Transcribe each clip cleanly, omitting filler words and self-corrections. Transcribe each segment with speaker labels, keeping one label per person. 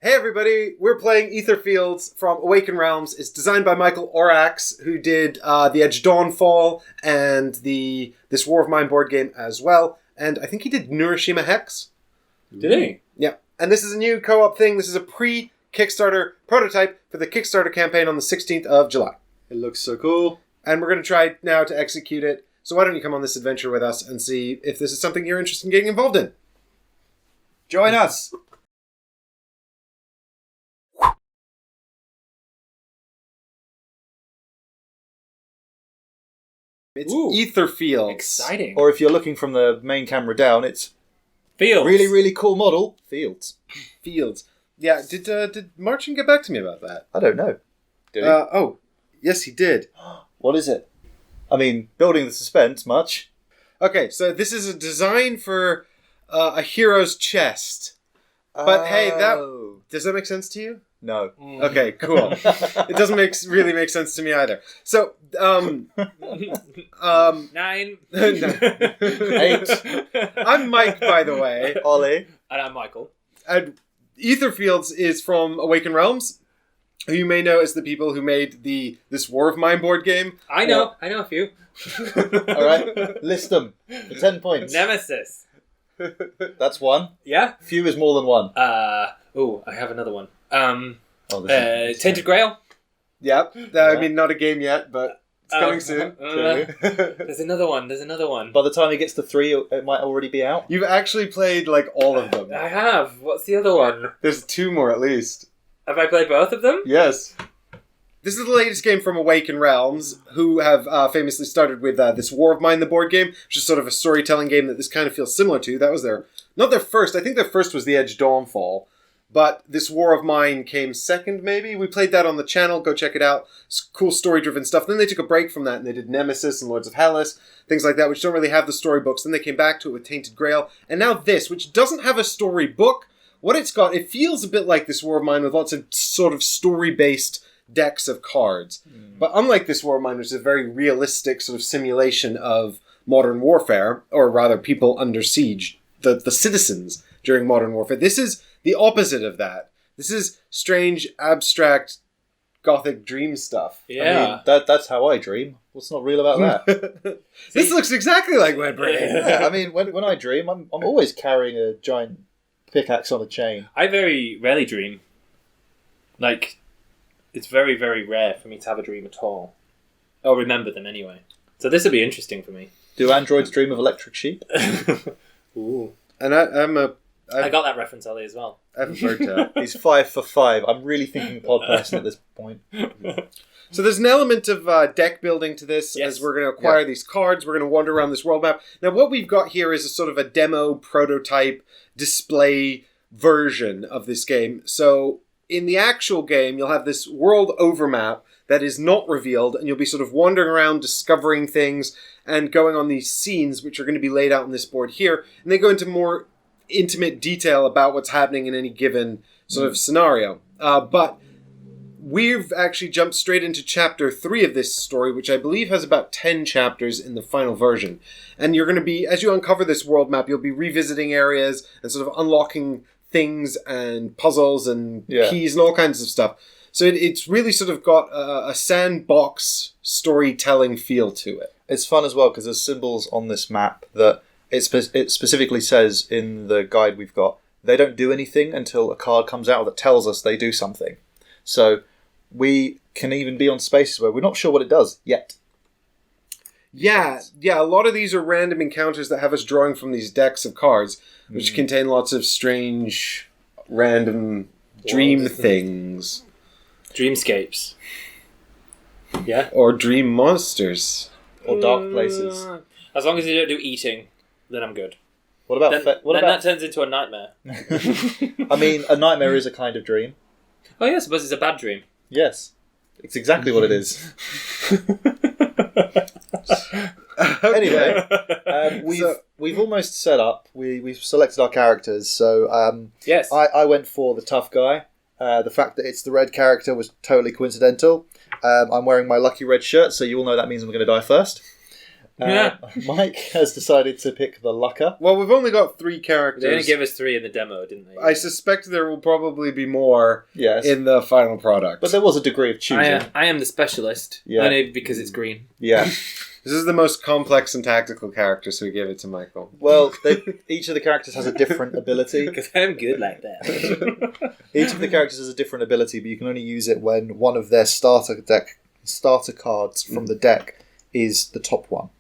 Speaker 1: Hey everybody, we're playing Etherfields from Awaken Realms. It's designed by Michael Orax, who did the Edge Dawnfall and this War of Mine board game as well. And I think he did Nurashima Hex.
Speaker 2: Did he?
Speaker 1: Yeah. And this is a new co-op thing. This is a pre-Kickstarter prototype for the Kickstarter campaign on the 16th of July.
Speaker 3: It looks so cool.
Speaker 1: And we're going to try now to execute it. So why don't you come on this adventure with us and see if this is something you're interested in getting involved in.
Speaker 3: Join us!
Speaker 1: It's
Speaker 2: Ooh,
Speaker 1: Etherfields.
Speaker 2: exciting.
Speaker 3: Or if you're looking from the main camera down, it's
Speaker 2: Fields.
Speaker 3: really, really cool model. Fields.
Speaker 1: Fields. Yeah, did Marcin get back to me about that?
Speaker 3: I don't know. Did he?
Speaker 1: Oh, yes he did.
Speaker 3: What is it? I mean, building the suspense, much.
Speaker 1: Okay, so this is a design for a hero's chest. But hey, does that make sense to you?
Speaker 3: No.
Speaker 1: Okay, cool. It doesn't really make sense to me either. So,
Speaker 2: 9.
Speaker 1: no.
Speaker 3: 8.
Speaker 1: I'm Mike, by the way.
Speaker 3: Ollie.
Speaker 2: And I'm Michael.
Speaker 1: And Etherfields is from Awaken Realms, who you may know as the people who made this War of Mine board game.
Speaker 2: I know a few.
Speaker 3: Alright, list them for 10 points.
Speaker 2: Nemesis.
Speaker 3: That's one.
Speaker 2: Yeah?
Speaker 3: Few is more than one.
Speaker 2: I have another one.
Speaker 3: Tainted
Speaker 2: Grail.
Speaker 1: Yep. I mean, not a game yet, but it's coming soon.
Speaker 2: There's another one.
Speaker 3: By the time he gets to 3, it might already be out.
Speaker 1: You've actually played, all of them.
Speaker 2: I have. What's the other one?
Speaker 1: There's 2 more, at least.
Speaker 2: Have I played both of them?
Speaker 1: Yes. This is the latest game from Awaken Realms, who have famously started with this War of Mine, the board game, which is sort of a storytelling game that this kind of feels similar to. That was not their first. I think their first was the Edge Dawnfall. But this War of Mine came second, maybe? We played that on the channel. Go check it out. It's cool story-driven stuff. Then they took a break from that, and they did Nemesis and Lords of Hellas, things like that, which don't really have the storybooks. Then they came back to it with Tainted Grail. And now this, which doesn't have a storybook. What it's got, it feels a bit like this War of Mine with lots of sort of story-based decks of cards. But unlike this War of Mine, which is a very realistic sort of simulation of modern warfare, or rather people under siege, the citizens during modern warfare, this is the opposite of that. This is strange, abstract, gothic dream stuff.
Speaker 2: Yeah.
Speaker 3: I mean, that's how I dream. What's not real about that?
Speaker 1: This looks exactly like my brain.
Speaker 3: Yeah, I mean, when I dream, I'm always carrying a giant pickaxe on a chain.
Speaker 2: I very rarely dream. It's very, very rare for me to have a dream at all. Or remember them anyway. So this would be interesting for me.
Speaker 3: Do androids dream of electric sheep?
Speaker 2: Ooh.
Speaker 1: And
Speaker 2: I got that reference, Ollie, as well.
Speaker 1: I haven't heard that.
Speaker 3: He's 5 for 5. I'm really thinking pod person at this point.
Speaker 1: So there's an element of deck building to this,
Speaker 2: Yes.
Speaker 1: as we're going to acquire these cards. We're going to wander around this world map. Now, what we've got here is a sort of a demo, prototype, display version of this game. So in the actual game, you'll have this world overmap that is not revealed, and you'll be sort of wandering around, discovering things, and going on these scenes, which are going to be laid out on this board here. And they go into more intimate detail about what's happening in any given sort of scenario. But we've actually jumped straight into chapter 3 of this story, which I believe has about 10 chapters in the final version. And you're going to be, as you uncover this world map, you'll be revisiting areas and sort of unlocking things and puzzles and keys and all kinds of stuff. So it's really sort of got a sandbox storytelling feel to it.
Speaker 3: It's fun as well because there's symbols on this map that it specifically says in the guide we've got, they don't do anything until a card comes out that tells us they do something. So we can even be on spaces where we're not sure what it does yet.
Speaker 1: Yeah, a lot of these are random encounters that have us drawing from these decks of cards, which contain lots of strange, random dream things.
Speaker 2: Dreamscapes. Yeah?
Speaker 1: Or dream monsters.
Speaker 3: Or dark places.
Speaker 2: As long as you don't do eating, then I'm good.
Speaker 3: What about...
Speaker 2: That turns into a nightmare.
Speaker 3: I mean, a nightmare is a kind of dream.
Speaker 2: Oh yeah, I suppose it's a bad dream.
Speaker 3: Yes. It's exactly what it is. Anyway, we've almost set up. We've selected our characters. So
Speaker 2: yes,
Speaker 3: I went for the tough guy. The fact that it's the red character was totally coincidental. I'm wearing my lucky red shirt, so you all know that means I'm going to die first. Mike has decided to pick the Lucker.
Speaker 1: Well, we've only got 3 characters.
Speaker 2: They only gave us 3 in the demo, didn't they?
Speaker 1: I suspect there will probably be more
Speaker 3: Yes.
Speaker 1: in the final product.
Speaker 3: But there was a degree of choosing.
Speaker 2: I am the specialist.
Speaker 3: Yeah.
Speaker 2: Only because it's green.
Speaker 3: Yeah.
Speaker 1: This is the most complex and tactical character, so we give it to Michael.
Speaker 3: Well, each of the characters has a different ability.
Speaker 2: Because I'm good like that.
Speaker 3: Each of the characters has a different ability, but you can only use it when one of their starter cards from the deck is the top one.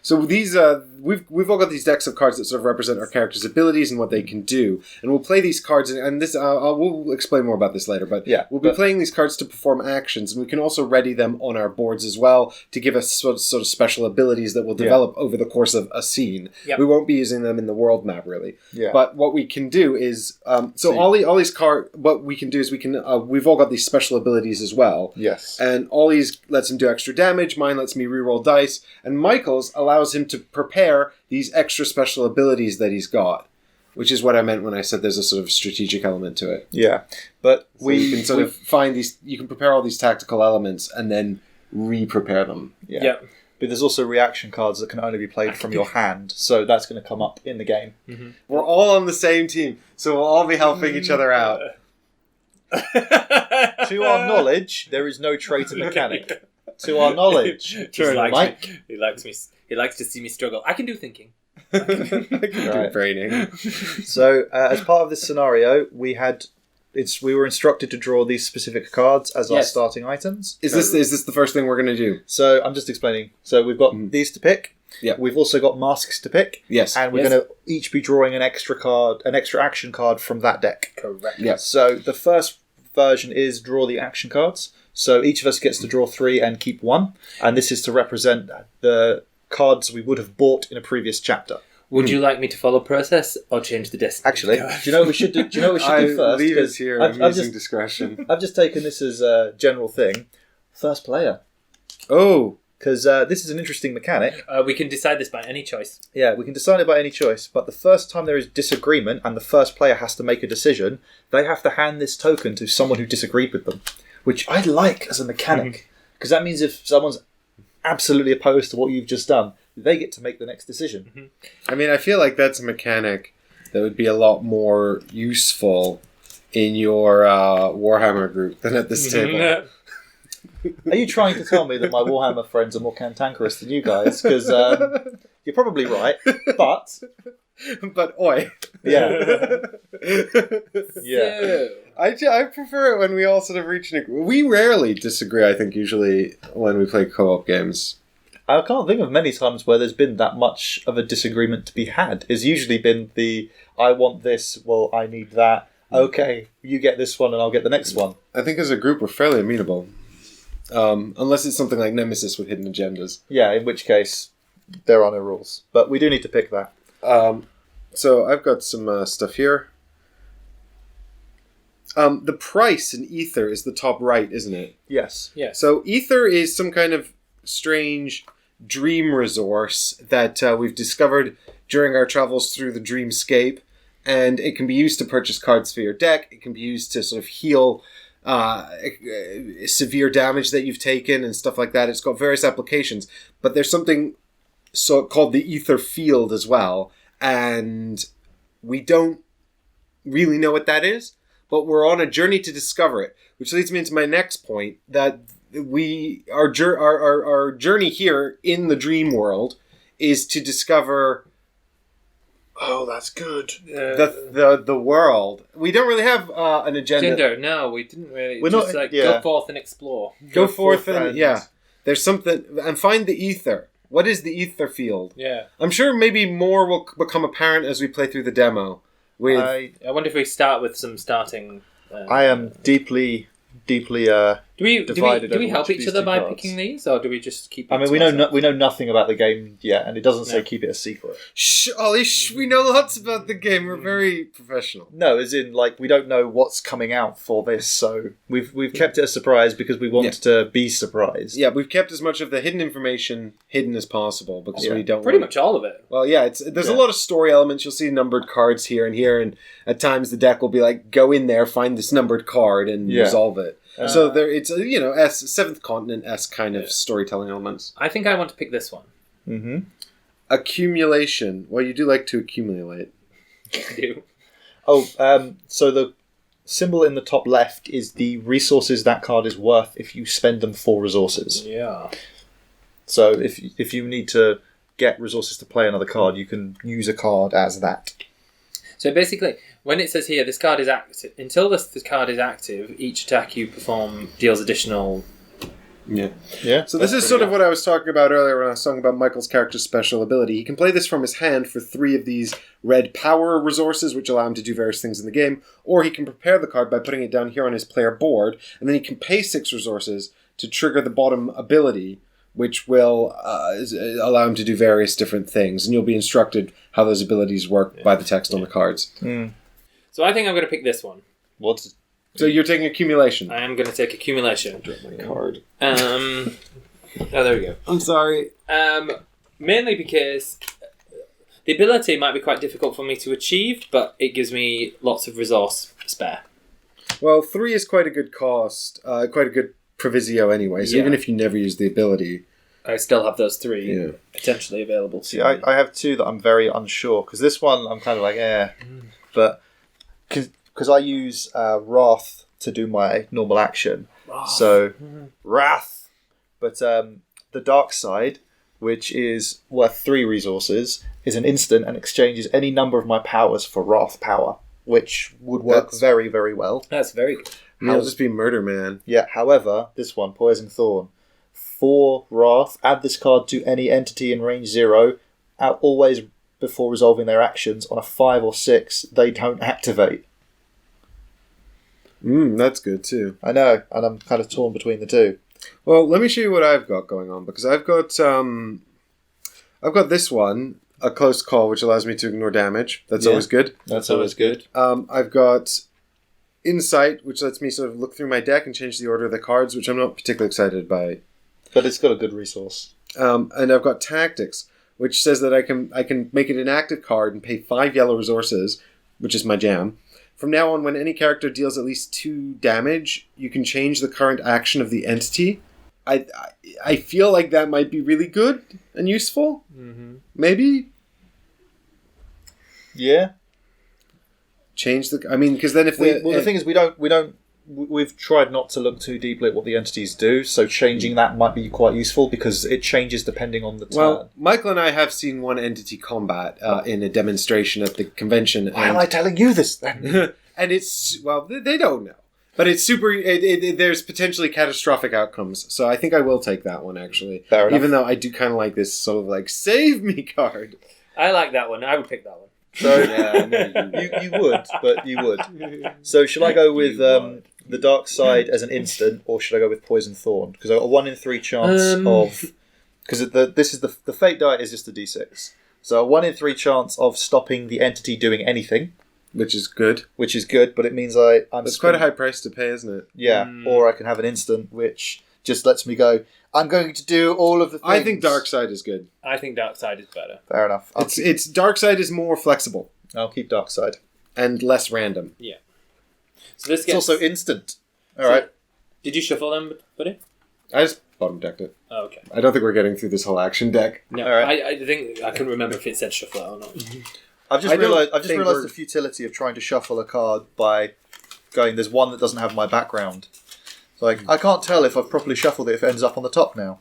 Speaker 1: So these, we've all got these decks of cards that sort of represent our characters' abilities and what they can do, and we'll play these cards. And this, we'll explain more about this later. But
Speaker 3: Yeah,
Speaker 1: we'll be playing these cards to perform actions, and we can also ready them on our boards as well to give us sort of special abilities that will develop over the course of a scene.
Speaker 2: Yep.
Speaker 1: We won't be using them in the world map really.
Speaker 3: Yeah.
Speaker 1: But what we can do is, all these cards. What we can do is we can. We've all got these special abilities as well.
Speaker 3: Yes.
Speaker 1: And Ollie's lets him do extra damage. Mine lets me reroll dice. And Michael's allows him to prepare these extra special abilities that he's got, which is what I meant when I said there's a sort of strategic element to it.
Speaker 3: Yeah. But
Speaker 1: So you can sort of find these. You can prepare all these tactical elements and then re-prepare them.
Speaker 3: Yeah.
Speaker 2: Yep.
Speaker 3: But there's also reaction cards that can only be played from your hand, so that's going to come up in the game.
Speaker 1: We're all on the same team, so we'll all be helping each other out.
Speaker 3: To our knowledge, there is no traitor mechanic. To our knowledge.
Speaker 2: He likes
Speaker 3: Mike?
Speaker 2: me. He likes to see me struggle. I can do thinking.
Speaker 1: I can do
Speaker 3: Right.
Speaker 1: braining.
Speaker 3: So, as part of this scenario, we were instructed to draw these specific cards as our
Speaker 2: Yes.
Speaker 3: starting items.
Speaker 1: Is this the first thing we're going to do?
Speaker 3: So, I'm just explaining. So, we've got these to pick.
Speaker 1: Yeah.
Speaker 3: We've also got masks to pick.
Speaker 1: Yes.
Speaker 3: And we're
Speaker 2: Yes.
Speaker 3: going to each be drawing an extra action card from that deck.
Speaker 2: Correct.
Speaker 1: Yeah.
Speaker 3: So, the first version is draw the action cards. So, each of us gets to draw 3 and keep 1. And this is to represent the cards we would have bought in a previous chapter.
Speaker 2: Would you like me to follow process or change the destiny?
Speaker 3: Actually, do you know what we should do? Do you know what we should do first?
Speaker 1: leave it
Speaker 3: 'Cause
Speaker 1: here.
Speaker 3: I've
Speaker 1: I'm using
Speaker 3: just,
Speaker 1: discretion.
Speaker 3: I've just taken this as a general thing. First player.
Speaker 1: Oh,
Speaker 3: Because this is an interesting mechanic.
Speaker 2: We can decide this by any choice.
Speaker 3: Yeah, we can decide it by any choice, but the first time there is disagreement and the first player has to make a decision, they have to hand this token to someone who disagreed with them, which I like as a mechanic. Because that means if someone's absolutely opposed to what you've just done, they get to make the next decision.
Speaker 1: I mean, I feel like that's a mechanic that would be a lot more useful in your Warhammer group than at this table.
Speaker 3: Are you trying to tell me that my Warhammer friends are more cantankerous than you guys? Because you're probably right, but...
Speaker 1: But oi.
Speaker 3: Yeah. Yeah.
Speaker 1: I prefer it when we all sort of reach an agreement. We rarely disagree, I think, usually when we play co-op games.
Speaker 3: I can't think of many times where there's been that much of a disagreement to be had. It's usually been I want this, well, I need that. Okay, you get this one and I'll get the next one.
Speaker 1: I think as a group we're fairly amenable. Unless it's something like Nemesis with hidden agendas.
Speaker 3: Yeah, in which case, there are no rules. But we do need to pick that.
Speaker 1: So I've got some stuff here. The price in Ether is the top right, isn't it?
Speaker 3: Yes.
Speaker 2: Yes.
Speaker 1: So Ether is some kind of strange dream resource that we've discovered during our travels through the dreamscape, and it can be used to purchase cards for your deck. It can be used to sort of heal severe damage that you've taken and stuff like that. It's got various applications, but there's something called the Etherfield as well, and we don't really know what that is, but we're on a journey to discover it, which leads me into my next point, that our journey here in the dream world is to discover. Oh, that's good. The world. We don't really have an agenda.
Speaker 2: Gender, no, we didn't really.
Speaker 3: We're
Speaker 2: just
Speaker 3: not-
Speaker 2: go forth and explore.
Speaker 1: Go forth and there's something, and find the ether. What is the ether field?
Speaker 2: Yeah.
Speaker 1: I'm sure maybe more will become apparent as we play through the demo.
Speaker 2: I wonder if we start with some starting.
Speaker 3: I am deeply
Speaker 2: Do we
Speaker 3: divided over
Speaker 2: help
Speaker 3: which
Speaker 2: each
Speaker 3: of
Speaker 2: other
Speaker 3: these
Speaker 2: by
Speaker 3: two cards.
Speaker 2: picking these, or do we just keep?
Speaker 3: I mean, we know nothing about the game yet, and it doesn't say keep it a secret.
Speaker 1: Shh, Ollie, we know lots about the game. We're very professional.
Speaker 3: No, as in, we don't know what's coming out for this, so we've kept it a surprise because we want to be surprised.
Speaker 1: Yeah, we've kept as much of the hidden information hidden as possible because we don't
Speaker 2: Pretty
Speaker 1: want-
Speaker 2: much all of it.
Speaker 1: Well, yeah, there's a lot of story elements. You'll see numbered cards here, and at times the deck will be like, go in there, find this numbered card, and resolve it. So it's Seventh Continent-esque kind of storytelling elements.
Speaker 2: I think I want to pick this one.
Speaker 3: Mm-hmm.
Speaker 1: Accumulation. Well, you do like to accumulate.
Speaker 2: I do.
Speaker 3: So the symbol in the top left is the resources that card is worth if you spend them for resources.
Speaker 2: Yeah.
Speaker 3: So if you need to get resources to play another card, you can use a card as that.
Speaker 2: So basically, when it says here, this card is active, until this card is active, each attack you perform deals additional...
Speaker 3: Yeah.
Speaker 1: So this is sort of what I was talking about earlier when I was talking about Michael's character's special ability. He can play this from his hand for 3 of these red power resources, which allow him to do various things in the game, or he can prepare the card by putting it down here on his player board, and then he can pay 6 resources to trigger the bottom ability, which will allow him to do various different things, and you'll be instructed how those abilities work by the text on the cards.
Speaker 2: So I think I'm going to pick this one.
Speaker 1: So you're taking accumulation.
Speaker 2: I am going to take accumulation.
Speaker 1: Drop my card.
Speaker 2: Oh, there we go.
Speaker 1: I'm sorry.
Speaker 2: Mainly because the ability might be quite difficult for me to achieve, but it gives me lots of resource spare.
Speaker 1: Well, 3 is quite a good cost, quite a good provisio anyway, so even if you never use the ability...
Speaker 2: I still have those 3 potentially available to
Speaker 3: See,
Speaker 2: me.
Speaker 3: I have 2 that I'm very unsure, because this one I'm kind of like, but because I use Wrath to do my normal action. So, Wrath! But the Dark Side, which is worth 3 resources, is an instant and exchanges any number of my powers for Wrath power, which would work very, very well.
Speaker 2: That's very good.
Speaker 1: I'll just be Murder Man.
Speaker 3: Yeah, however, this one, Poison Thorn. For Wrath, add this card to any entity in range 0, always before resolving their actions. On a 5 or 6, they don't activate.
Speaker 1: That's good too.
Speaker 3: I know, and I'm kind of torn between the 2.
Speaker 1: Well, let me show you what I've got going on, because I've got this one, a close call, which allows me to ignore damage. That's always good.
Speaker 3: That's always good.
Speaker 1: I've got Insight, which lets me sort of look through my deck and change the order of the cards, which I'm not particularly excited by.
Speaker 3: But it's got a good resource.
Speaker 1: And I've got Tactics, which says that I can make it an active card and pay 5 yellow resources, which is my jam. From now on, when any character deals at least 2 damage, you can change the current action of the entity. I feel like that might be really good and useful. Mm-hmm. Maybe?
Speaker 3: Yeah.
Speaker 1: Change the... I mean, because then if
Speaker 3: the thing is, we've tried not to look too deeply at what the entities do, so changing that might be quite useful because it changes depending on the turn.
Speaker 1: Well, Michael and I have seen one entity combat in a demonstration at the convention.
Speaker 3: Why am I telling you this then?
Speaker 1: And it's... Well, they don't know. But it's super... there's potentially catastrophic outcomes, so I think I will take that one, actually.
Speaker 3: Fair enough.
Speaker 1: Even though I do kind of like this sort of like, save me card.
Speaker 2: I like that one. I would pick that one.
Speaker 3: So you would, but you would. So shall I go with the Dark Side as an instant, or should I go with Poison Thorn? Because I got a 1 in 3 chance of... Because this is the fate die is just a d6. So a 1 in 3 chance of stopping the entity doing anything.
Speaker 1: Which is good.
Speaker 3: Which is good, but it means I'm...
Speaker 1: It's quite a high price to pay, isn't it?
Speaker 3: Yeah, or I can have an instant, which just lets me go, I'm going to do all of the things.
Speaker 1: I think Dark Side is good.
Speaker 2: I think Dark Side is better.
Speaker 3: Fair enough.
Speaker 1: It's Dark Side is more flexible.
Speaker 3: I'll keep Dark Side.
Speaker 1: And less random.
Speaker 2: Yeah. So this
Speaker 3: It's also instant. Alright.
Speaker 2: Did you shuffle them, buddy?
Speaker 1: I just bottom decked it.
Speaker 2: Oh, okay.
Speaker 1: I don't think we're getting through this whole action deck.
Speaker 2: No,
Speaker 3: All right.
Speaker 2: I think I couldn't remember if it said shuffle or not.
Speaker 3: I've just realised the futility of trying to shuffle a card by going, there's one that doesn't have my background. So I can't tell if I've properly shuffled it if it ends up on the top now.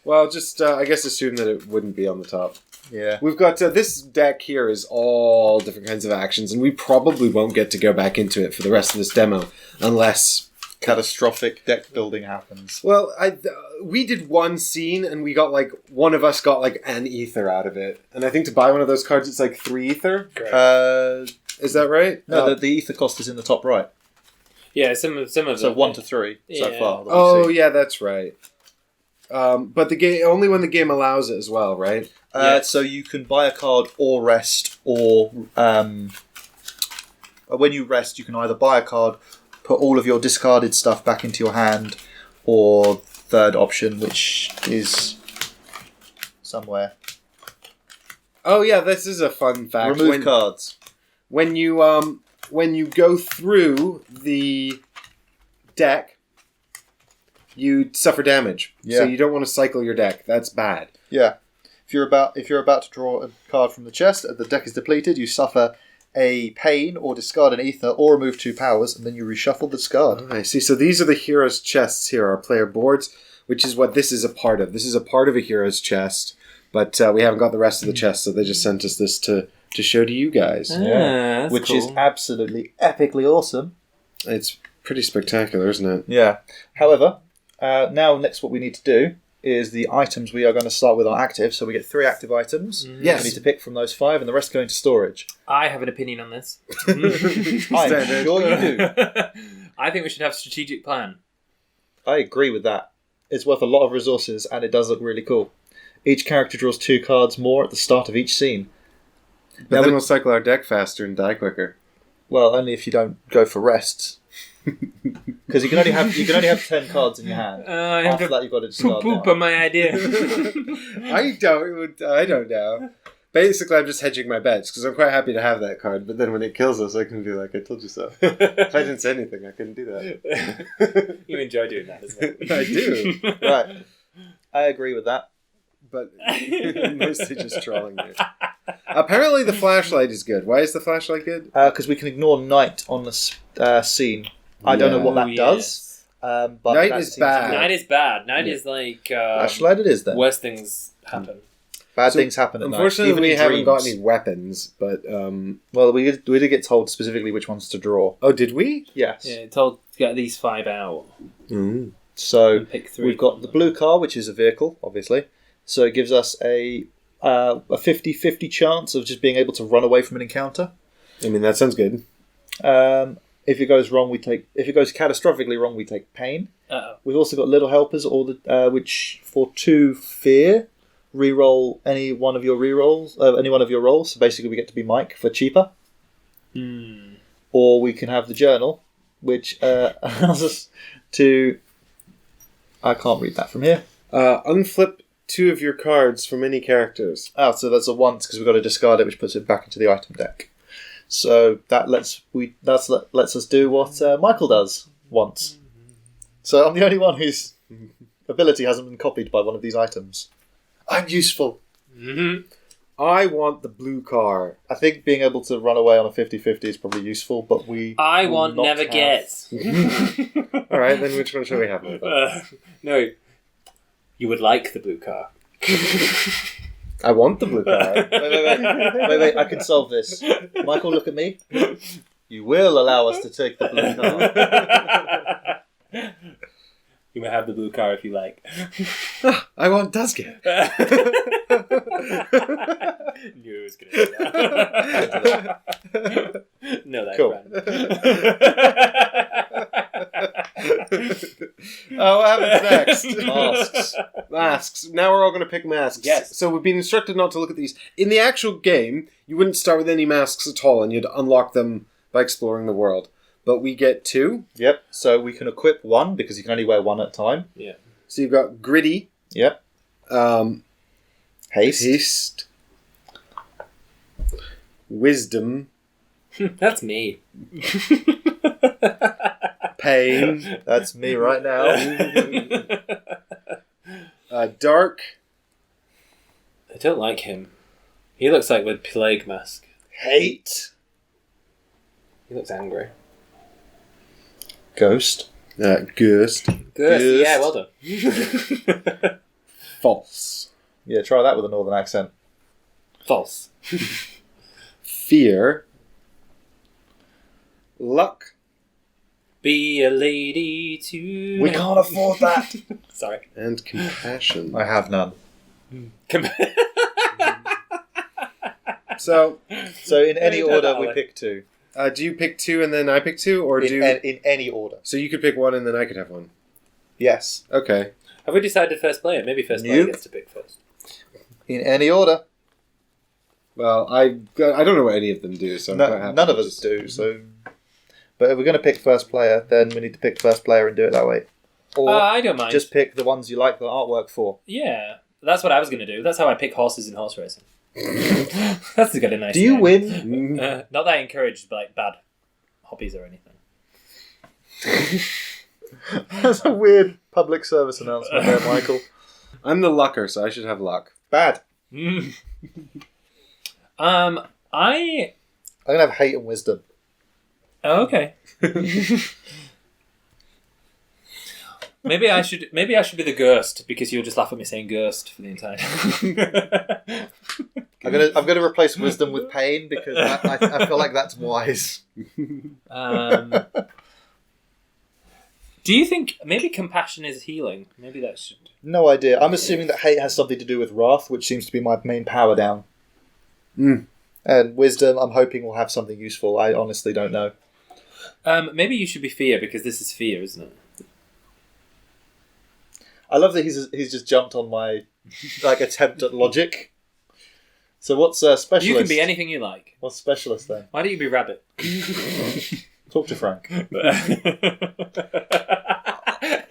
Speaker 1: Well, just, I guess assume that it wouldn't be on the top.
Speaker 3: Yeah.
Speaker 1: We've got, this deck here is all different kinds of actions, and we probably won't get to go back into it for the rest of this demo, unless...
Speaker 3: catastrophic deck building happens.
Speaker 1: Well, we did one scene, and we got, one of us got, an ether out of it. And I think to buy one of those cards, it's 3 ether? Is that right?
Speaker 3: No, the ether cost is in the top right.
Speaker 2: Yeah, some of them.
Speaker 3: So 1 to 3 so far.
Speaker 1: Oh, yeah, that's right. But the game only when the game allows it as well, right?
Speaker 3: So you can buy a card or rest, or when you rest, you can either buy a card, put all of your discarded stuff back into your hand, or third option, which is somewhere.
Speaker 1: Oh yeah, this is a fun fact.
Speaker 3: Remove cards.
Speaker 1: When you go through the deck, you suffer damage.
Speaker 3: Yeah.
Speaker 1: So you don't want to cycle your deck. That's bad.
Speaker 3: Yeah. If you're about to draw a card from the chest, and the deck is depleted, you suffer a pain or discard an ether or remove 2 powers, and then you reshuffle the discard.
Speaker 1: I see. So these are the heroes' chests here, our player boards, which is what this is a part of. This is a part of a hero's chest, but we haven't got the rest of the chest, so they just sent us this to show to you guys.
Speaker 2: That's
Speaker 3: Which
Speaker 2: cool.
Speaker 3: is absolutely epically awesome.
Speaker 1: It's pretty spectacular, isn't it?
Speaker 3: Yeah. However, now next what we need to do is the items we are going to start with are active. So we get 3 active items.
Speaker 1: Yes.
Speaker 3: We need to pick from those 5, and the rest go into storage.
Speaker 2: I have an opinion on this.
Speaker 3: I'm
Speaker 1: Standard.
Speaker 3: sure you do.
Speaker 2: I think we should have a strategic plan.
Speaker 3: I agree with that. It's worth a lot of resources, and it does look really cool. Each character draws 2 cards more at the start of each scene.
Speaker 1: But
Speaker 3: Now
Speaker 1: then
Speaker 3: we-
Speaker 1: we'll cycle our deck faster and die quicker.
Speaker 3: Well, only if you don't go for rests. Because you can only have 10 cards in your hand.
Speaker 2: I have
Speaker 3: After
Speaker 2: to
Speaker 3: that, you've got to discard
Speaker 2: poop
Speaker 3: now.
Speaker 2: on my idea.
Speaker 1: I don't know. Basically, I'm just hedging my bets because I'm quite happy to have that card. But then when it kills us, I can be like, "I told you so." If I didn't say anything, I couldn't do that.
Speaker 2: You enjoy doing that as well.
Speaker 1: I do,
Speaker 3: Right. I agree with that.
Speaker 1: but mostly just trolling you. Apparently, the flashlight is good. Why is the flashlight good?
Speaker 3: Because we can ignore night on the scene. I don't know what that does. But
Speaker 1: Night
Speaker 3: that
Speaker 1: is
Speaker 3: seems
Speaker 1: bad.
Speaker 3: good.
Speaker 2: Night is bad. Night is like
Speaker 3: Flashlight it is then.
Speaker 2: worst things happen.
Speaker 3: Bad
Speaker 1: So,
Speaker 3: things happen at night.
Speaker 1: Unfortunately,
Speaker 3: even
Speaker 1: we
Speaker 3: in
Speaker 1: haven't got
Speaker 3: dreams.
Speaker 1: any weapons. But
Speaker 3: Well, we did get told specifically which ones to draw.
Speaker 1: oh, did we?
Speaker 3: Yes.
Speaker 2: Yeah, told to get these 5 out.
Speaker 1: Mm.
Speaker 3: So
Speaker 2: And pick 3.
Speaker 3: we've got the blue car, which is a vehicle, obviously. So it gives us a 50-50 chance of just being able to run away from an encounter.
Speaker 1: I mean, that sounds good.
Speaker 3: If it goes wrong, if it goes catastrophically wrong, we take pain.
Speaker 2: Uh-oh.
Speaker 3: We've also got little helpers, which for 2 fear, reroll any one of your rolls. So basically, we get to be Mike for cheaper. Or we can have the journal, which allows us to. I can't read that from here.
Speaker 1: Unflip 2 of your cards from any characters.
Speaker 3: Oh, so that's a once because we've got to discard it, which puts it back into the item deck. So that lets us do what Michael does once. So I'm the only one whose ability hasn't been copied by one of these items. I'm useful.
Speaker 2: Mm-hmm.
Speaker 1: I want the blue car.
Speaker 3: I think being able to run away on a 50-50 is probably useful, but
Speaker 2: I
Speaker 3: will
Speaker 2: want
Speaker 3: not
Speaker 2: never
Speaker 3: have-
Speaker 2: get.
Speaker 1: All right, then which one shall we have?
Speaker 2: No. You would like the blue car.
Speaker 1: I want the blue car.
Speaker 3: Wait, I can solve this. Michael, look at me. You will allow us to take the blue car.
Speaker 2: You may have the blue car if you like.
Speaker 1: I want Duskin.
Speaker 2: Knew it was going to do that. No, that
Speaker 3: Cool.
Speaker 1: Oh, what happens next?
Speaker 3: Masks.
Speaker 1: Masks. Now we're all going to pick masks.
Speaker 2: Yes.
Speaker 1: So we've been instructed not to look at these. In the actual game, you wouldn't start with any masks at all, and you'd unlock them by exploring the world. But we get 2.
Speaker 3: Yep. So we can equip 1 because you can only wear 1 at a time.
Speaker 2: Yeah.
Speaker 1: So you've got Gritty,
Speaker 3: Yep. Haste.
Speaker 1: Haste, Wisdom,
Speaker 2: That's me.
Speaker 1: Pain,
Speaker 3: That's me right now.
Speaker 1: Dark,
Speaker 2: I don't like him. He looks like with plague mask.
Speaker 3: Hate.
Speaker 2: He looks angry.
Speaker 3: Ghost.
Speaker 1: Ghost,
Speaker 2: Good.
Speaker 3: Good.
Speaker 2: Yeah, well done.
Speaker 1: False,
Speaker 3: Yeah, try that with a northern accent.
Speaker 2: False.
Speaker 1: Fear, Luck,
Speaker 2: Be a lady to.
Speaker 3: We can't afford that.
Speaker 2: Sorry.
Speaker 1: and Compassion.
Speaker 3: I have none.
Speaker 1: So,
Speaker 3: So in any
Speaker 2: Hey, don't
Speaker 3: order,
Speaker 2: that
Speaker 3: we
Speaker 2: way.
Speaker 3: pick 2.
Speaker 1: do you pick 2 and then I pick 2, or do
Speaker 3: In any order.
Speaker 1: so you could pick 1 and then I could have 1?
Speaker 3: Yes.
Speaker 1: Okay.
Speaker 2: Have we decided first player? Maybe first player
Speaker 3: Nope.
Speaker 2: gets to pick first.
Speaker 3: In any order.
Speaker 1: Well, I don't know what any of them do, so I'm quite happy
Speaker 3: None of
Speaker 1: to
Speaker 3: us
Speaker 1: just-
Speaker 3: do. So, but if we're going to pick first player, then we need to pick first player and do it that way. Or
Speaker 2: I don't mind.
Speaker 3: just pick the ones you like the artwork for.
Speaker 2: Yeah. That's what I was going to do. That's how I pick horses in horse racing. That's a good and nice
Speaker 3: Do you
Speaker 2: name.
Speaker 3: win?
Speaker 2: Not that I encourage like bad hobbies or anything.
Speaker 3: That's a weird public service announcement there, Michael.
Speaker 1: I'm the lucker, so I should have luck.
Speaker 3: Bad.
Speaker 2: I.
Speaker 3: I'm gonna have hate and wisdom.
Speaker 2: Oh, okay. Maybe I should be the ghost because you'll just laugh at me saying ghost for the entire time.
Speaker 3: I'm gonna replace wisdom with pain because I feel like that's wise.
Speaker 2: Do you think maybe compassion is healing? Maybe that should.
Speaker 3: No idea. I'm assuming that hate has something to do with wrath, which seems to be my main power down. And wisdom, I'm hoping will have something useful. I honestly don't know.
Speaker 2: Maybe you should be fear because this is fear, isn't it?
Speaker 3: I love that he's just jumped on my attempt at logic. So what's specialist?
Speaker 2: You can be anything you like.
Speaker 3: What's specialist then?
Speaker 2: Why don't you be rabbit?
Speaker 3: Talk to Frank.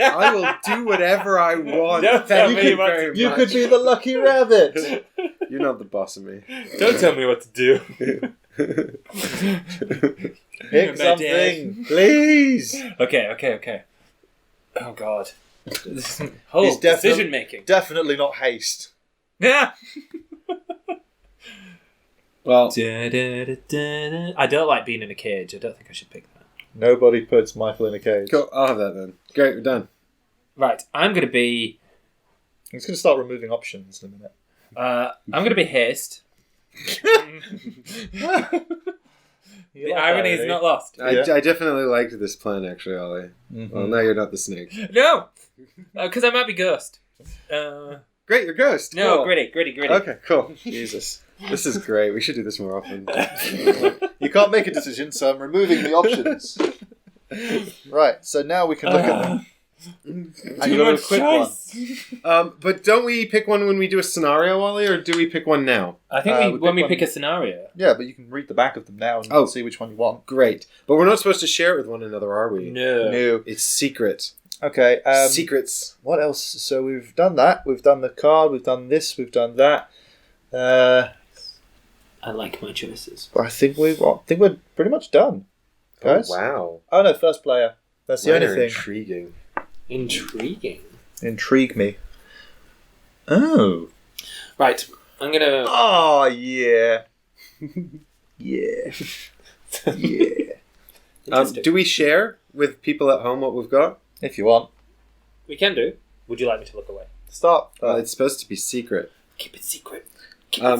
Speaker 1: I will do whatever I want.
Speaker 2: Don't tell me what to
Speaker 3: You could be the lucky rabbit.
Speaker 1: You're not the boss of me.
Speaker 2: Don't tell me what to do.
Speaker 3: Pick something, please.
Speaker 2: Okay. Oh God.
Speaker 3: He's
Speaker 2: Decision making.
Speaker 3: Definitely not haste.
Speaker 2: Yeah.
Speaker 1: Well,
Speaker 2: I don't like being in a cage. I don't think I should pick that.
Speaker 3: Nobody puts Michael in a cage.
Speaker 1: cool. I'll have that then. Great, we're done.
Speaker 2: Right, I'm going to be.
Speaker 3: He's going to start removing options in a minute.
Speaker 2: I'm going to be haste. The irony is not lost.
Speaker 1: I definitely liked this plan, actually, Ollie.
Speaker 3: Mm-hmm.
Speaker 1: Well, now you're not the snake.
Speaker 2: No, because I might be ghost.
Speaker 1: Great, you're ghost.
Speaker 2: No,
Speaker 1: Cool.
Speaker 2: gritty.
Speaker 1: Okay, cool. Jesus. This is great. We should do this more often.
Speaker 3: You can't make a decision, so I'm removing the options. Right, so now we can look at them. And you got a quick one.
Speaker 1: But don't we pick one when we do a scenario, Ollie, or do we pick one now?
Speaker 2: I think when we
Speaker 3: one.
Speaker 2: pick a scenario.
Speaker 3: Yeah, but you can read the back of them now and see which one you want.
Speaker 1: Great. But we're not supposed to share it with one another, are we?
Speaker 2: No.
Speaker 1: It's secret.
Speaker 3: Okay.
Speaker 1: Secrets.
Speaker 3: What else? So we've done that. We've done the card. We've done this. We've done that.
Speaker 2: I like my choices.
Speaker 3: I think we're pretty much done, guys.
Speaker 1: Oh, wow.
Speaker 3: Oh no, first player. That's the only thing.
Speaker 1: Intriguing.
Speaker 3: Intrigue me. Oh.
Speaker 2: Right, I'm gonna.
Speaker 3: Oh yeah. Yeah. Yeah.
Speaker 1: Do we share with people at home what we've got?
Speaker 3: If you want.
Speaker 2: We can do. Would you like me to look away?
Speaker 3: Start.
Speaker 1: It's supposed to be secret.
Speaker 2: Keep it secret.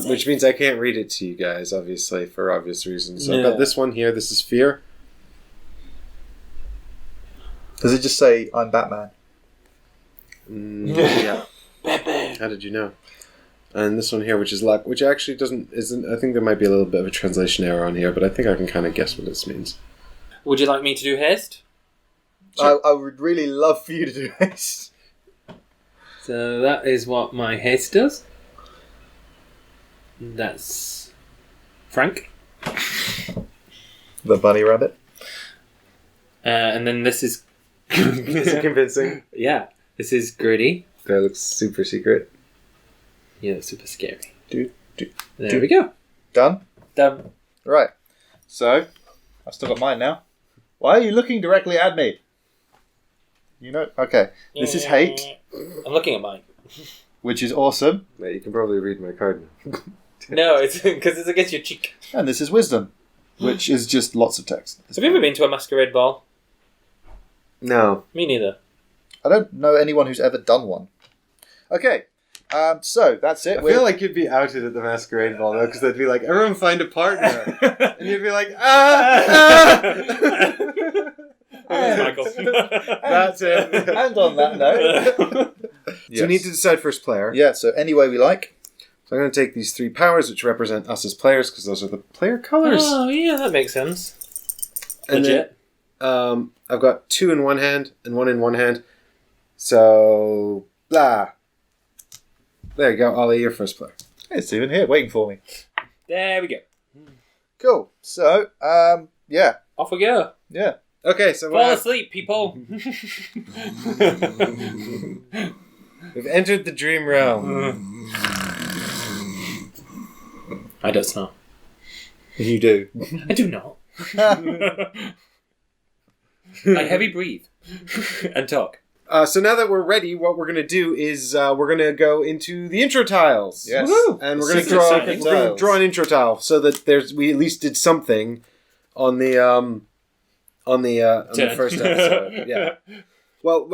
Speaker 1: Which means I can't read it to you guys, obviously, for obvious reasons. So I've
Speaker 2: Yeah.
Speaker 1: got this one here. This is fear.
Speaker 3: Does it just say I'm Batman?
Speaker 1: Yeah. How did you know? And this one here, which is luck, which actually isn't. I think there might be a little bit of a translation error on here, but I think I can kind of guess what this means.
Speaker 2: Would you like me to do haste?
Speaker 1: Sure.
Speaker 3: I would really love for you to do this.
Speaker 2: So that is what my haste does. That's Frank.
Speaker 3: The bunny rabbit.
Speaker 2: And then this is.
Speaker 1: Is it convincing?
Speaker 2: Yeah. This is Gritty.
Speaker 1: That looks super secret.
Speaker 2: Yeah, that's super scary.
Speaker 3: Do.
Speaker 2: There we go.
Speaker 3: Done?
Speaker 2: Done.
Speaker 3: Right. So, I've still got mine now. Why are you looking directly at me? You know? Okay. This is hate,
Speaker 2: I'm looking at mine.
Speaker 3: which is awesome.
Speaker 1: Wait, you can probably read my card now.
Speaker 2: No, it's because it's against your cheek.
Speaker 3: And this is wisdom, which is just lots of text.
Speaker 2: Have you ever been to a masquerade ball?
Speaker 1: No.
Speaker 2: Me neither.
Speaker 3: I don't know anyone who's ever done one. Okay. So, that's it.
Speaker 1: I feel like you'd be outed at the masquerade ball, though, because they'd be like, everyone find a partner. And you'd be like,
Speaker 2: Michael.
Speaker 1: That's it.
Speaker 3: And on that note...
Speaker 1: So we need to decide first player.
Speaker 3: Yeah, so any way we like.
Speaker 1: So I'm going to take these 3 powers, which represent us as players, because those are the player colors.
Speaker 2: Oh, yeah, that makes sense.
Speaker 1: And
Speaker 2: Legit.
Speaker 1: then I've got 2 in one hand and 1 in one hand. So, blah. There you go, Ollie, you're first player.
Speaker 3: It's even here, waiting for me.
Speaker 2: There we go.
Speaker 3: Cool. So, yeah.
Speaker 2: Off we go.
Speaker 3: Yeah.
Speaker 1: Okay, so
Speaker 2: Fall asleep, people.
Speaker 1: we've entered the dream realm.
Speaker 2: I don't know.
Speaker 3: You do.
Speaker 2: I do not. I heavy breathe and talk.
Speaker 1: So now that we're ready, what we're going to do is we're going to go into the intro tiles.
Speaker 3: Yes.
Speaker 2: Woo!
Speaker 1: And we're going to
Speaker 2: Secret
Speaker 1: draw an intro tile so that we at least did something on the first episode. Yeah. Well,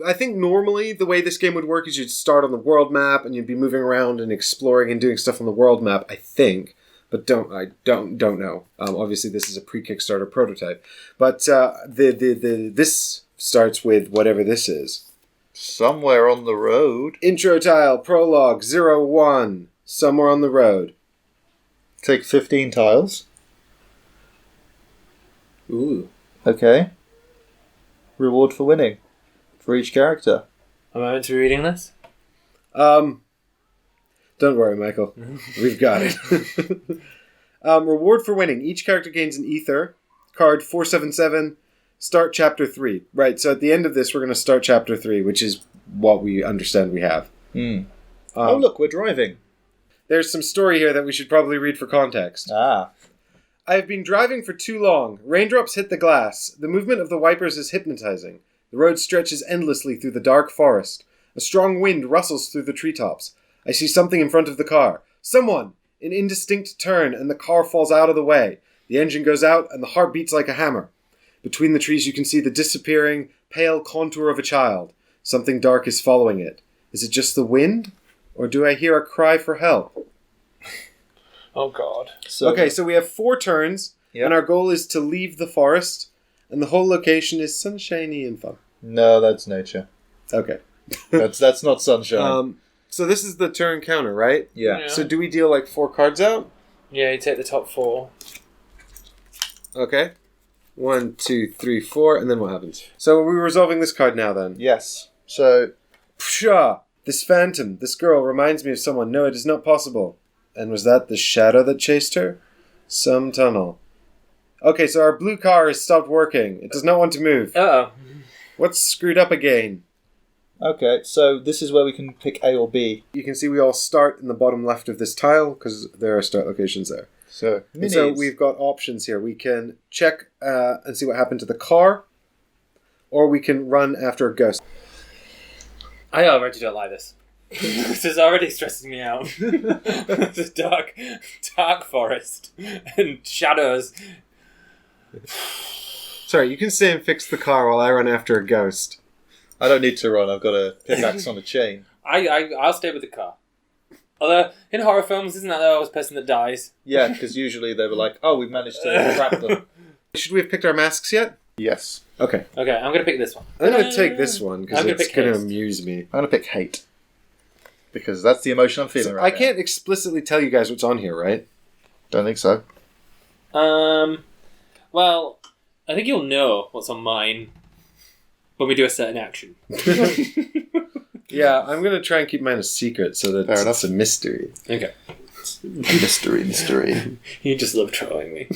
Speaker 1: I think normally the way this game would work is you'd start on the world map and you'd be moving around and exploring and doing stuff on the world map, I think. But I don't know. Obviously, this is a pre-Kickstarter prototype. But this starts with whatever this is.
Speaker 3: Somewhere on the road.
Speaker 1: Intro tile, prologue, 01. Somewhere on the road.
Speaker 3: Take 15 tiles.
Speaker 2: Ooh.
Speaker 3: Okay. Reward for winning. For each character.
Speaker 2: Am I meant to be reading this?
Speaker 1: Don't worry, Michael. We've got it. Reward for winning. Each character gains an ether. Card 477. Start chapter 3. Right, so at the end of this, we're going to start chapter 3, which is what we understand we have.
Speaker 3: Oh, look, we're driving.
Speaker 1: There's some story here that we should probably read for context.
Speaker 3: Ah.
Speaker 1: I have been driving for too long. Raindrops hit the glass. The movement of the wipers is hypnotizing. The road stretches endlessly through the dark forest. A strong wind rustles through the treetops. I see something in front of the car. Someone! An indistinct turn, and the car falls out of the way. The engine goes out, and the heart beats like a hammer. Between the trees you can see the disappearing, pale contour of a child. Something dark is following it. Is it just the wind? Or do I hear a cry for help?
Speaker 2: Oh, God.
Speaker 1: So we have 4 turns, and our goal is to leave the forest, and the whole location is sunshiny and fun.
Speaker 3: No, that's nature.
Speaker 1: Okay.
Speaker 3: That's not sunshine.
Speaker 1: So this is the turn counter, right?
Speaker 3: Yeah.
Speaker 1: So do we deal 4 cards out?
Speaker 2: Yeah, you take the top 4.
Speaker 1: Okay. 1, 2, 3, 4, and then what happens? So are we resolving this card now, then?
Speaker 3: Yes. So...
Speaker 1: Pshaw! This phantom, this girl, reminds me of someone. No, it is not possible. And was that the shadow that chased her? Some tunnel. Okay, so our blue car has stopped working. It does not want to move.
Speaker 2: Uh-oh.
Speaker 1: What's screwed up again?
Speaker 3: Okay, so this is where we can pick A or B.
Speaker 1: You can see we all start in the bottom left of this tile, because there are start locations there.
Speaker 3: So,
Speaker 1: And so we've got options here. We can check and see what happened to the car, or we can run after a ghost.
Speaker 2: I already don't like this. This is already stressing me out. The dark forest and shadows.
Speaker 1: Sorry, you can stay and fix the car while I run after a ghost.
Speaker 3: I don't need to run. I've got a pickaxe on a chain.
Speaker 2: I'll stay with the car. Although, in horror films, isn't that the always person that dies?
Speaker 3: Yeah, because usually they were like, oh, we've managed to trap them.
Speaker 1: Should we have picked our masks yet?
Speaker 3: Yes.
Speaker 1: Okay.
Speaker 2: Okay, I'm going to pick this one.
Speaker 1: I'm going to take this one, because
Speaker 2: I'm gonna
Speaker 1: it's
Speaker 2: pick
Speaker 1: going to
Speaker 2: haste.
Speaker 1: amuse me.
Speaker 3: I'm going to pick hate. Because that's the emotion I'm feeling right
Speaker 1: I
Speaker 3: now.
Speaker 1: can't explicitly tell you guys what's on here, right?
Speaker 3: Don't think so.
Speaker 2: Well, I think you'll know what's on mine when we do a certain action.
Speaker 1: Yeah, I'm going to try and keep mine a secret so that
Speaker 3: Fair enough.
Speaker 1: it's a mystery.
Speaker 2: Okay.
Speaker 3: Mystery.
Speaker 2: You just love trolling me.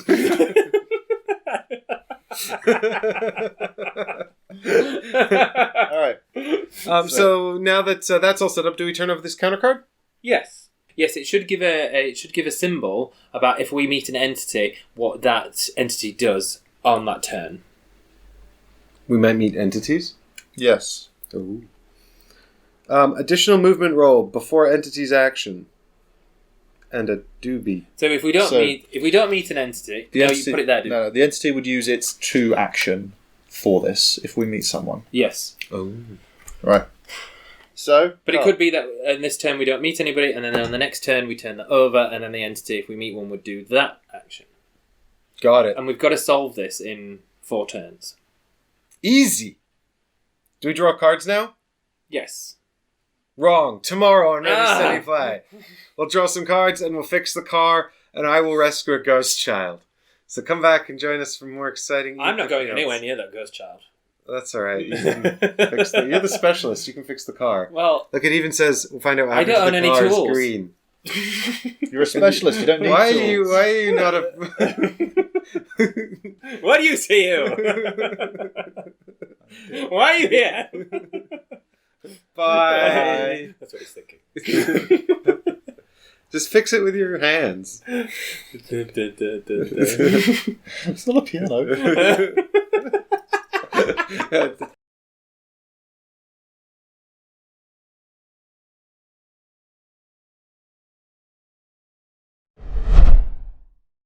Speaker 3: Alright.
Speaker 1: So now that that's all set up, do we turn over this counter card?
Speaker 2: Yes. Yes, it should give a symbol about if we meet an entity, what that entity does on that turn.
Speaker 1: We might meet entities.
Speaker 3: Yes.
Speaker 1: Ooh. Additional movement roll before entity's action. And a doobie.
Speaker 2: So if we don't meet an entity, you put it there. Dude.
Speaker 3: No, the entity would use its true action for this if we meet someone.
Speaker 2: Yes.
Speaker 1: Oh.
Speaker 3: Right. So,
Speaker 2: But it could be that in this turn we don't meet anybody, and then on the next turn we turn that over, and then the entity, if we meet one, would do that action.
Speaker 1: Got it.
Speaker 2: And we've got to solve this in 4 turns.
Speaker 1: Easy. Do we draw cards now?
Speaker 2: Yes.
Speaker 1: Wrong. Tomorrow on Ready, Steady, Fly. We'll draw some cards and we'll fix the car, and I will rescue a ghost child. So come back and join us for more exciting...
Speaker 2: I'm not going
Speaker 1: Etherfields.
Speaker 2: anywhere near that ghost child.
Speaker 1: That's all right. You can fix you're the specialist. You can fix the car.
Speaker 2: Well,
Speaker 1: Look, it even says we'll find out what
Speaker 2: I
Speaker 1: happens
Speaker 2: don't
Speaker 1: if
Speaker 2: own
Speaker 1: the
Speaker 2: any
Speaker 1: car
Speaker 2: tools.
Speaker 1: is green.
Speaker 3: you're a specialist. You don't need
Speaker 1: Why
Speaker 3: tools.
Speaker 1: are you not a?
Speaker 2: what do you see you? Why are you here?
Speaker 1: Bye.
Speaker 2: That's what he's thinking.
Speaker 1: Just fix it with your hands.
Speaker 3: It's not a piano.